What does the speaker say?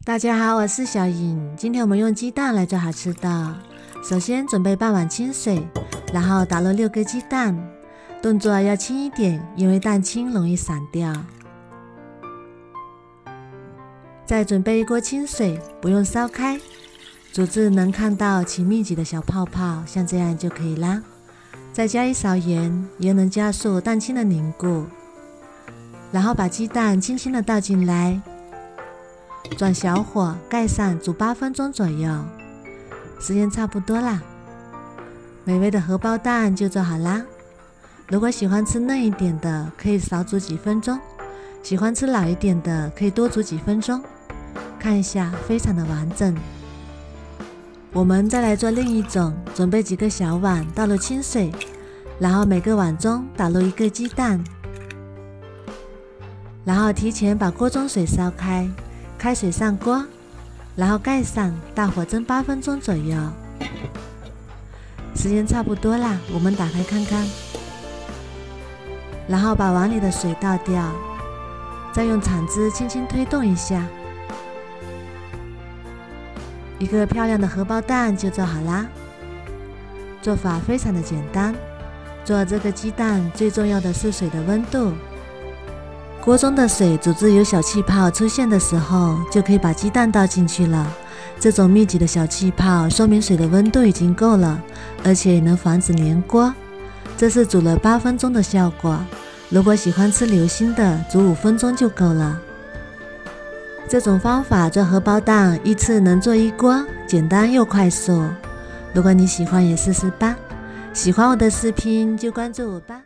大家好，我是小颖。今天我们用鸡蛋来做好吃的。首先准备半碗清水，然后打入6个鸡蛋，动作要轻一点，因为蛋清容易散掉。再准备一锅清水，不用烧开，煮至能看到起密集的小泡泡，像这样就可以啦。再加1勺盐，盐能加速蛋清的凝固。然后把鸡蛋轻轻的倒进来，转小火盖上煮8分钟左右，时间差不多啦。美味的荷包蛋就做好啦。如果喜欢吃嫩一点的，可以少煮几分钟；喜欢吃老一点的，可以多煮几分钟。看一下，非常的完整。我们再来做另一种，准备几个小碗，倒入清水，然后每个碗中打入1个鸡蛋，然后提前把锅中水烧开，开水上锅，然后盖上，大火蒸8分钟左右。时间差不多啦，我们打开看看，然后把碗里的水倒掉，再用铲子轻轻推动一下，一个漂亮的荷包蛋就做好啦。做法非常的简单，做这个鸡蛋最重要的是水的温度。锅中的水煮至有小气泡出现的时候，就可以把鸡蛋倒进去了。这种密集的小气泡说明水的温度已经够了，而且也能防止粘锅。这是煮了8分钟的效果。如果喜欢吃流心的，煮5分钟就够了。这种方法做荷包蛋一次能做1锅，简单又快速。如果你喜欢也试试吧。喜欢我的视频就关注我吧。